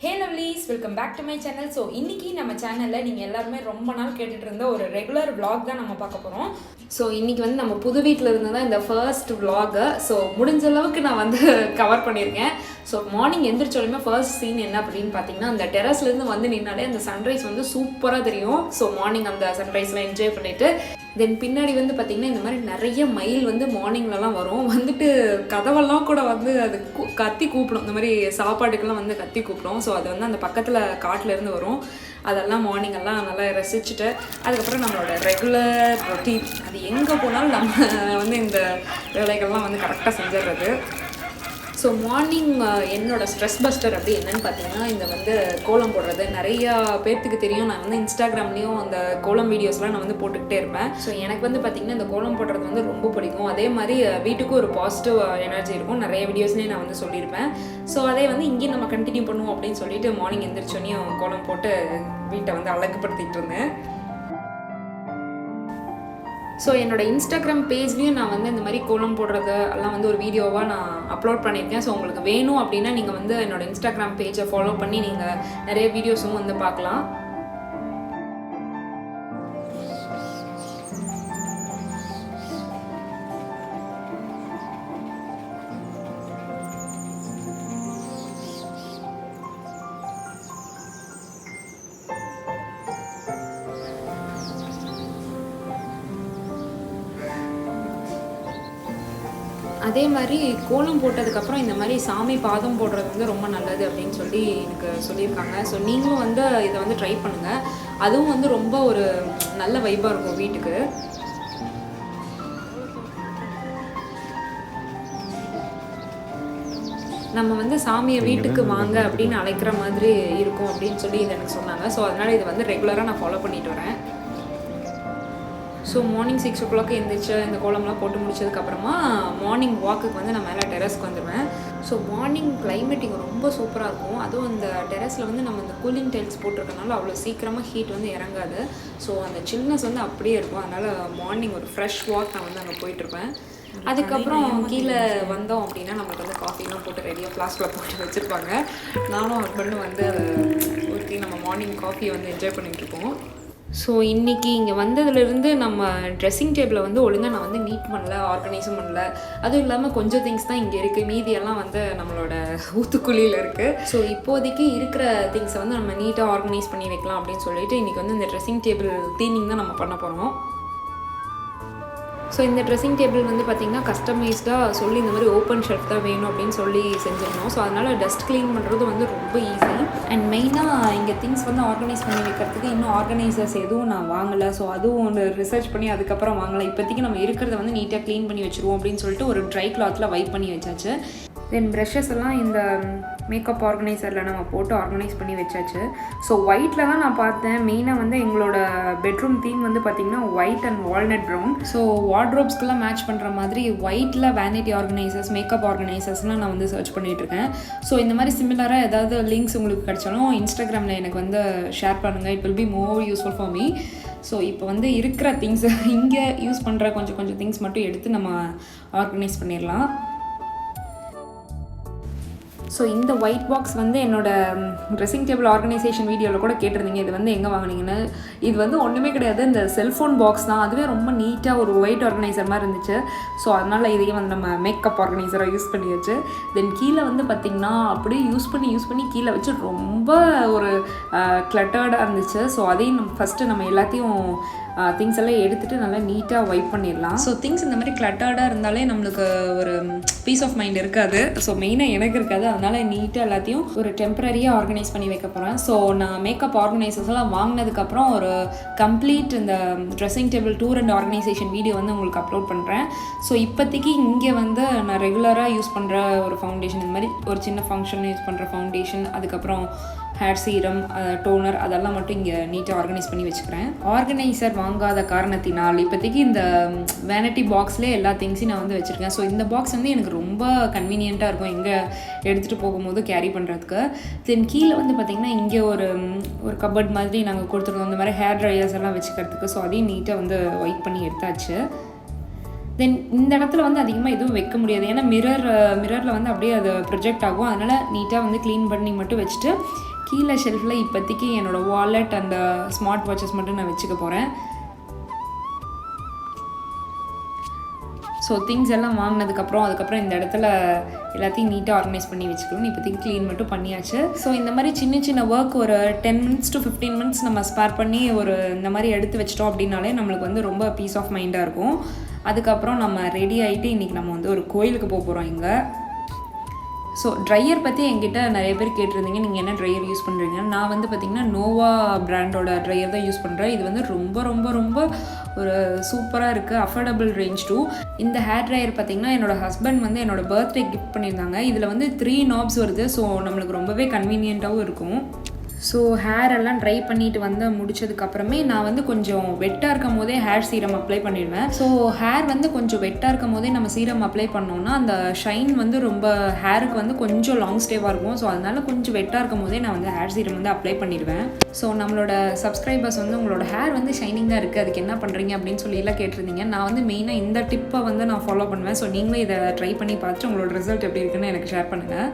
Hey lovelies, welcome back to my channel. So இன்னைக்கு நம்ம சேனல்ல நீங்க எல்லாரும் ரொம்ப நாள் கேட்டுட்டு இருந்த ஒரு ரெகுலர் vlog தான் நம்ம பார்க்க போறோம். ஸோ இன்னைக்கு வந்து நம்ம புது வீட்டில் இருந்து தான் இந்த ஃபர்ஸ்ட் vlog. ஸோ முடிஞ்ச அளவுக்கு நான் வந்து கவர் பண்ணியிருக்கேன். ஸோ மார்னிங் எந்திரிச்சோடமே ஃபர்ஸ்ட் சீன் என்ன அப்படின்னு பார்த்தீங்கன்னா, அந்த டெரஸ்லேருந்து வந்து நின்னாலே அந்த சன்ரைஸ் வந்து சூப்பராக தெரியும். ஸோ மார்னிங் அந்த சன்ரைஸ்லாம் என்ஜாய் பண்ணிட்டு தென் பின்னாடி வந்து பார்த்திங்கன்னா இந்த மாதிரி நிறைய மயில் வந்து மார்னிங்லலாம் வரும். வந்துட்டு கதவெல்லாம் கூட வந்து அது கத்தி கூப்பிடும். இந்த மாதிரி சாப்பாட்டுக்கெல்லாம் வந்து கத்தி கூப்பிடும். ஸோ அது வந்து அந்த பக்கத்தில் காட்டிலேருந்து வரும். அதெல்லாம் மார்னிங்கெல்லாம் நல்லா ரசிச்சுட்டு அதுக்கப்புறம் நம்மளோட ரெகுலர் ரொட்டீன் அது எங்கே போனாலும் நம்ம வந்து இந்த வேலைகள்லாம் வந்து கரெக்டாக செஞ்சிடுறது. ஸோ மார்னிங் என்னோடய ஸ்ட்ரெஸ் பஸ்டர் அப்படி என்னென்னு பார்த்தீங்கன்னா, இந்த வந்து கோலம் போடுறது. நிறையா பேர்த்துக்கு தெரியும், நான் வந்து இன்ஸ்டாகிராம்லேயும் அந்த கோலம் வீடியோஸ்லாம் நான் வந்து போட்டுக்கிட்டே இருப்பேன். ஸோ எனக்கு வந்து பார்த்திங்கன்னா இந்த கோலம் போடுறது வந்து ரொம்ப பிடிக்கும். அதே மாதிரி வீட்டுக்கும் ஒரு பாசிட்டிவ் எனர்ஜி இருக்கும். நிறைய வீடியோஸ்லேயும் நான் வந்து சொல்லியிருப்பேன். ஸோ அதே வந்து இங்கேயும் நம்ம கண்டினியூ பண்ணுவோம் அப்படின்னு சொல்லிட்டு மார்னிங் எந்திரிச்சோன்னையும் கோலம் போட்டு வீட்டை வந்து அழகுப்படுத்திட்டு இருந்தேன். ஸோ என்னோடய இன்ஸ்டாகிராம் பேஜ்லேயும் நான் வந்து இந்த மாதிரி கோலம் போடுறது எல்லாம் வந்து ஒரு வீடியோவாக நான் அப்லோட் பண்ணியிருக்கேன். ஸோ உங்களுக்கு வேணும் அப்படின்னா நீங்கள் வந்து என்னோடய இன்ஸ்டாகிராம் பேஜை ஃபாலோ பண்ணி நீங்கள் நிறைய வீடியோஸும் வந்து பார்க்கலாம். அதே மாதிரி கோலம் போட்டதுக்கப்புறம் இந்த மாதிரி சாமி பாதம் போடுறது வந்து ரொம்ப நல்லது அப்படின்னு சொல்லி எனக்கு சொல்லியிருக்காங்க. ஸோ நீங்களும் வந்து இதை வந்து ட்ரை பண்ணுங்கள். அதுவும் வந்து ரொம்ப ஒரு நல்ல வைப்பாக இருக்கும் வீட்டுக்கு. நம்ம வந்து சாமியை வீட்டுக்கு வாங்க அப்படின்னு அழைக்கிற மாதிரி இருக்கும் அப்படின்னு சொல்லி இதை எனக்கு சொன்னாங்க. ஸோ அதனால் இதை வந்து ரெகுலராக நான் ஃபாலோ பண்ணிட்டு வரேன். ஸோ மார்னிங் 6 o'clock எழுந்திரிச்சு இந்த கோலம்லாம் போட்டு முடிச்சதுக்கப்புறமா மார்னிங் வாக்குக்கு வந்து நான் மேலே டெரஸ்க்கு வந்துடுவேன். ஸோ மார்னிங் கிளைமேட் இங்கே ரொம்ப சூப்பராக இருக்கும். அதுவும் அந்த டெரஸில் வந்து நம்ம இந்த கூலிங் டைல்ஸ் போட்டிருக்கனால அவ்வளோ சீக்கிரமாக ஹீட் வந்து இறங்காது. ஸோ அந்த சில்னஸ் வந்து அப்படியே இருக்கும். அதனால் மார்னிங் ஒரு ஃப்ரெஷ் வாக் நான் வந்து அங்கே போயிட்டுருப்பேன். அதுக்கப்புறம் கீழே வந்தோம் அப்படின்னா நமக்கு வந்து காஃபிலாம் போட்டு ரெடியாக ஃப்ளாஸ்கில் போட்டு வச்சுருப்பாங்க. நானும் ஹஸ்பண்டும் வந்து ஊற்றி நம்ம மார்னிங் காஃபியை வந்து என்ஜாய் பண்ணிகிட்ருக்கோம். ஸோ இன்றைக்கி இங்கே வந்ததுலேருந்து நம்ம ட்ரெஸ்ஸிங் டேபிளை வந்து ஒழுங்காக நான் வந்து நீட் பண்ணல, ஆர்கனைஸும் பண்ணல. அதுவும் இல்லாமல் கொஞ்சம் திங்ஸ் தான் இங்கே இருக்குது, மீதியெல்லாம் வந்து நம்மளோட ஊத்துக்குழியில் இருக்குது. ஸோ இப்போதைக்கு இருக்கிற திங்ஸை வந்து நம்ம நீட்டாக ஆர்கனைஸ் பண்ணி வைக்கலாம் அப்படின்னு சொல்லிட்டு இன்றைக்கி வந்து இந்த ட்ரெஸ்ஸிங் டேபிள் க்ளீனிங் தான் நம்ம பண்ண போகிறோம். ஸோ இந்த ட்ரெஸ்ஸிங் டேபிள் வந்து பார்த்திங்கன்னா கஸ்டமைஸ்டாக சொல்லி இந்த மாதிரி ஓப்பன் ஷெல்ஃப் தான் வேணும் அப்படின்னு சொல்லி செஞ்சிடணும். ஸோ அதனால் டஸ்ட் க்ளீன் பண்ணுறது வந்து ரொம்ப ஈஸி. அண்ட் மெயினாக இங்கே திங்ஸ் வந்து ஆர்கனைஸ் பண்ணி வைக்கிறதுக்கு இன்னும் ஆர்கனைசர்ஸ் எதுவும் நான் வாங்கலை. ஸோ அதுவும் ஒன்று ரிசர்ச் பண்ணி அதுக்கப்புறம் வாங்கலை. இப்போதைக்கு நம்ம இருக்கிறத வந்து நீட்டாக க்ளீன் பண்ணி வச்சுருவோம் அப்படின்னு சொல்லிட்டு ஒரு ட்ரை கிளாத்தில் வைப் பண்ணி வச்சாச்சு. தென் ப்ரஷஸ் எல்லாம் இந்த மேக்கப் ஆர்கனைசரில் நம்ம போட்டு ஆர்கனைஸ் பண்ணி வச்சாச்சு. ஸோ ஒயிட்டில் தான் நான் பார்த்தேன். மெயினாக வந்து எங்களோட பெட்ரூம் தீம் வந்து பார்த்திங்கன்னா white and walnut brown. So வார்ட்ரோப்ஸ்க்கெல்லாம் மேட்ச் பண்ணுற மாதிரி ஒயிட்டில் வேனிட்டி ஆர்கனைசர்ஸ், மேக்கப் ஆர்கனைசர்ஸ்லாம் நான் வந்து சர்ச் பண்ணிகிட்ருக்கேன். ஸோ இந்த மாதிரி சிமிலராக ஏதாவது லிங்க்ஸ் உங்களுக்கு கிடைச்சாலும் இன்ஸ்டாகிராமில் எனக்கு வந்து ஷேர் பண்ணுங்கள். It will be more useful for me. So இப்போ வந்து இருக்கிற திங்ஸ் இங்கே யூஸ் பண்ணுற கொஞ்சம் திங்ஸ் மட்டும் எடுத்து நம்ம ஆர்கனைஸ் பண்ணிடலாம். ஸோ இந்த ஒயிட் பாக்ஸ் வந்து என்னோடய ட்ரெஸ்ஸிங் டேபிள் ஆர்கனைசேஷன் வீடியோவில் கூட கேட்டிருந்தீங்க, இது வந்து எங்கே வாங்கினீங்கன்னு. இது வந்து ஒன்றுமே கிடையாது, இந்த செல்ஃபோன் பாக்ஸ் தான். அதுவே ரொம்ப நீட்டாக ஒரு ஒயிட் ஆர்கனைசர் மாதிரி இருந்துச்சு. ஸோ அதனால் இதையும் வந்து நம்ம மேக்கப் ஆர்கனைசராக யூஸ் பண்ணியாச்சு. தென் கீழே வந்து பார்த்திங்கன்னா அப்படியே யூஸ் பண்ணி கீழே வச்சு ரொம்ப ஒரு கிளட்டர்டாக இருந்துச்சு. ஸோ அதையும் ஃபஸ்ட்டு நம்ம எல்லாத்தையும் திங்ஸ் எல்லாம் எடுத்துகிட்டு நல்லா நீட்டாக வைப் பண்ணிடலாம். ஸோ திங்ஸ் இந்த மாதிரி கிளட்டர்டாக இருந்தாலே நம்மளுக்கு ஒரு பீஸ் ஆஃப் மைண்ட் இருக்காது. ஸோ மெயினாக எனக்கு இருக்காது. அதனால் நீட்டாக எல்லாத்தையும் ஒரு டெம்பரரியாக ஆர்கனைஸ் பண்ணி வைக்க போகிறேன். ஸோ நான் மேக்கப் ஆர்கனைசர்ஸ் எல்லாம் வாங்கினதுக்கப்புறம் ஒரு கம்ப்ளீட் இந்த dressing table tour and organisation video வந்து உங்களுக்கு அப்லோட் பண்ணுறேன். ஸோ இப்போதைக்கு இங்கே வந்து நான் ரெகுலராக யூஸ் பண்ணுற ஒரு ஃபவுண்டேஷன், இந்த மாதிரி ஒரு சின்ன ஃபங்க்ஷன் யூஸ் பண்ணுற ஃபவுண்டேஷன், அதுக்கப்புறம் ஹேர் சீரம், டோனர், அதெல்லாம் மட்டும் இங்கே நீட்டாக ஆர்கனைஸ் பண்ணி வச்சுக்கிறேன். ஆர்கனைசர் வாங்காத காரணத்தினால் இப்போதைக்கு இந்த வேனிட்டி பாக்ஸ்லேயே எல்லா திங்ஸையும் நான் வந்து வச்சுருக்கேன். ஸோ இந்த பாக்ஸ் வந்து எனக்கு ரொம்ப கன்வீனியண்ட்டாக இருக்கும் எங்கே எடுத்துகிட்டு போகும்போது கேரி பண்ணுறதுக்கு. தென் கீழே வந்து பார்த்திங்கன்னா இங்கே ஒரு கபர்ட் மாதிரி நாங்கள் கொடுத்துருந்தோம், இந்த மாதிரி ஹேர் ட்ரையர்ஸ் எல்லாம் வச்சுக்கிறதுக்கு. ஸோ அதையும் நீட்டாக வந்து ஒயிட் பண்ணி எடுத்தாச்சு. தென் இந்த இடத்துல வந்து அதிகமாக எதுவும் வைக்க முடியாது, ஏன்னா மிரரில் வந்து அப்படியே அது ப்ரொஜெக்ட் ஆகும். அதனால் நீட்டாக வந்து க்ளீன் பண்ணி மட்டும் வச்சுட்டு கீழே ஷெல்ஃபில் இப்போதைக்கு என்னோடய வாலெட் அந்த ஸ்மார்ட் வாட்சஸ் மட்டும் நான் வச்சுக்க போகிறேன். ஸோ திங்ஸ் எல்லாம் அதுக்கப்புறம் இந்த இடத்துல எல்லாத்தையும் நீட்டாக ஆர்கனைஸ் பண்ணி வச்சுக்கணும். இப்போதைக்கு க்ளீன் மட்டும் பண்ணியாச்சு. ஸோ இந்த மாதிரி சின்ன சின்ன ஒர்க் ஒரு 10 minutes to 15 minutes நம்ம ஸ்பேர் பண்ணி இந்த மாதிரி எடுத்து வச்சிட்டோம் அப்படின்னாலே நம்மளுக்கு வந்து ரொம்ப பீஸ் ஆஃப் மைண்டாக இருக்கும். அதுக்கப்புறம் நம்ம ரெடி ஆகிட்டு இன்றைக்கி நம்ம வந்து ஒரு கோயிலுக்கு போகிறோம் இங்கே. ஸோ ட்ரையர் பற்றி என்கிட்ட நிறைய பேர் கேட்டிருந்தீங்க, நீங்கள் என்ன ட்ரையர் யூஸ் பண்ணுறீங்க. நான் வந்து பார்த்திங்கன்னா நோவா பிராண்டோட ட்ரையர் தான் யூஸ் பண்ணுறேன். இது வந்து ரொம்ப ரொம்ப ரொம்ப ஒரு சூப்பராக இருக்குது, அஃபோர்டபுள் ரேஞ்ச் டூ. இந்த ஹேர் ட்ரையர் பார்த்திங்கன்னா என்னோடய ஹஸ்பண்ட் வந்து என்னோடய பர்த்டே கிஃப்ட் பண்ணியிருந்தாங்க. இதில் வந்து 3 knobs வருது. ஸோ நம்மளுக்கு ரொம்பவே கன்வீனியண்ட்டாகவும் இருக்கும். ஸோ ஹேர் எல்லாம் ட்ரை பண்ணிட்டு வந்து முடிச்சதுக்கப்புறமே நான் வந்து கொஞ்சம் வெட்டாக இருக்கும் போதே ஹேர் சீரம் அப்ளை பண்ணிடுவேன். ஸோ ஹேர் வந்து கொஞ்சம் வெட்டாக இருக்கும் போதே நம்ம சீரம் அப்ளை பண்ணோன்னா அந்த ஷைன் வந்து ரொம்ப ஹேருக்கு வந்து கொஞ்சம் லாங் ஸ்டேவாக இருக்கும். ஸோ அதனால கொஞ்சம் வெட்டாக இருக்கும் போதே நான் வந்து ஹேர் சீரம் வந்து அப்ளை பண்ணிடுவேன். ஸோ நம்மளோட சப்ஸ்கிரைபர்ஸ் வந்து உங்களோட ஹேர் வந்து ஷைனிங்காக இருக்குது, அதுக்கு என்ன பண்ணுறீங்க அப்படின்னு சொல்லிலாம் கேட்டிருந்தீங்க. நான் வந்து மெயினாக இந்த டிப்பை வந்து நான் ஃபாலோ பண்ணுவேன். ஸோ நீங்களும் இதை ட்ரை பண்ணி பார்த்துட்டு உங்களோட ரிசல்ட் எப்படி இருக்குன்னு எனக்கு ஷேர் பண்ணுங்கள்.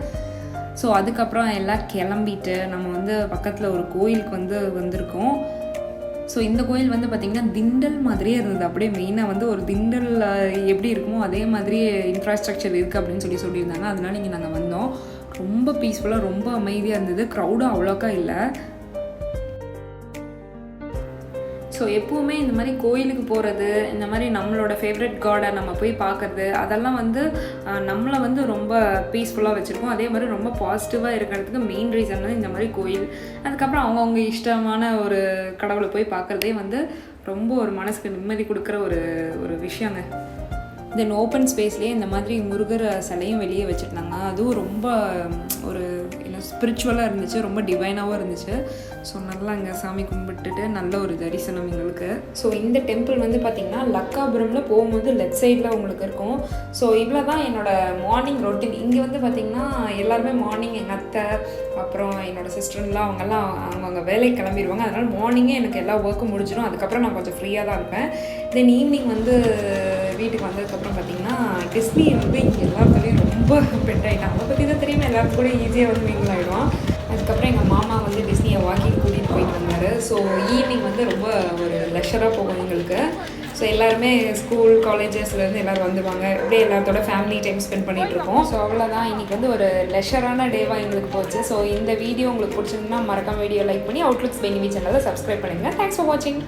ஸோ அதுக்கப்புறம் எல்லாம் கிளம்பிட்டு நம்ம வந்து பக்கத்தில் ஒரு கோயிலுக்கு வந்திருக்கோம். ஸோ இந்த கோயில் வந்து பார்த்திங்கன்னா திண்டல் மாதிரியே இருந்தது. அப்படியே மெயினாக வந்து ஒரு திண்டல் எப்படி இருக்குமோ அதே மாதிரி இன்ஃப்ராஸ்ட்ரக்சர் இருக்குது அப்படின்னு சொல்லியிருந்தாங்க. அதனால இங்கே நாங்கள் வந்தோம். ரொம்ப பீஸ்ஃபுல்லாக ரொம்ப அமைதியாக இருந்தது. க்ரௌடும் அவ்வளோக்கா இல்லை. ஸோ எப்போவுமே இந்த மாதிரி கோயிலுக்கு போகிறது, இந்த மாதிரி நம்மளோட ஃபேவரட் காடை நம்ம போய் பார்க்குறது, அதெல்லாம் வந்து நம்மளை வந்து ரொம்ப பீஸ்ஃபுல்லாக வச்சுருக்கோம். அதே மாதிரி ரொம்ப பாசிட்டிவாக இருக்கிறதுக்கு மெயின் ரீசன் வந்து இந்த மாதிரி கோயில். அதுக்கப்புறம் அவங்கவுங்க இஷ்டமான ஒரு கடவுளை போய் பார்க்குறதே வந்து ரொம்ப ஒரு மனசுக்கு நிம்மதி கொடுக்குற ஒரு விஷயங்க. தென் ஓப்பன் ஸ்பேஸ்லேயே இந்த மாதிரி முருகர் சிலையும் வெளியே வச்சுருந்தாங்க. அதுவும் ரொம்ப ஒரு ஸ்பிரிச்சுவலாக இருந்துச்சு, ரொம்ப டிவைனாகவும் இருந்துச்சு. ஸோ நல்லா அங்கே சாமி கும்பிட்டுட்டு நல்ல ஒரு தரிசனம் எங்களுக்கு. ஸோ இந்த டெம்பிள் வந்து பார்த்திங்கன்னா லக்காபுரமில் போகும்போது லெஃப்ட் சைடில் உங்களுக்கு இருக்கும். ஸோ இவ்வளோ தான் என்னோடய மார்னிங் ரொட்டீன். இங்கே வந்து பார்த்திங்கன்னா எல்லாருமே மார்னிங் எங்கள் அத்தை அப்புறம் என்னோடய சிஸ்டர்லாம் அவங்கெல்லாம் அவங்க வேலைக்கு கிளம்பிடுவாங்க. அதனால் மார்னிங்கே எனக்கு எல்லா ஒர்க்கும் முடிஞ்சிடும். அதுக்கப்புறம் நான் கொஞ்சம் ஃப்ரீயாக தான் இருப்பேன். தென் ஈவினிங் வந்து வீட்டுக்கு வந்ததுக்கப்புறம் பார்த்திங்கன்னா டிஸ்னி வந்து இங்கே எல்லாத்துலேயும் ரொம்ப பெட் ஆகிட்டாங்க. அதை பற்றி தான் தெரியுமா, எல்லாருக்கும் கூட ஈஸியாக வந்து மிங்கிள் ஆகிடுவான். அதுக்கப்புறம் எங்கள் மாமா வந்து டிஸ்னியை வாக்கிங் கூட்டிகிட்டு போயிட்டு வந்தார். ஸோ ஈவினிங் வந்து ரொம்ப ஒரு லெஷராக போகும் எங்களுக்கு. ஸோ எல்லாருமே ஸ்கூல் காலேஜஸ்லேருந்து எல்லோரும் வந்துடுவாங்க. அப்படியே எல்லாத்தோட ஃபேமிலி டைம் ஸ்பெண்ட் பண்ணிகிட்ருக்கோம். ஸோ அவ்வளோதான், இன்றைக்கி வந்து ஒரு லெஷரான டேவாக எங்களுக்கு போச்சு. ஸோ இந்த வீடியோ உங்களுக்கு பிடிச்சிருந்தா மறக்காம வீடியோ லைக் பண்ணி அவுட்லுக்ஸ் பை நிவி சேனலை சப்ஸ்கிரைப் பண்ணுங்கள். தேங்க்ஸ் ஃபார் வாட்சிங்.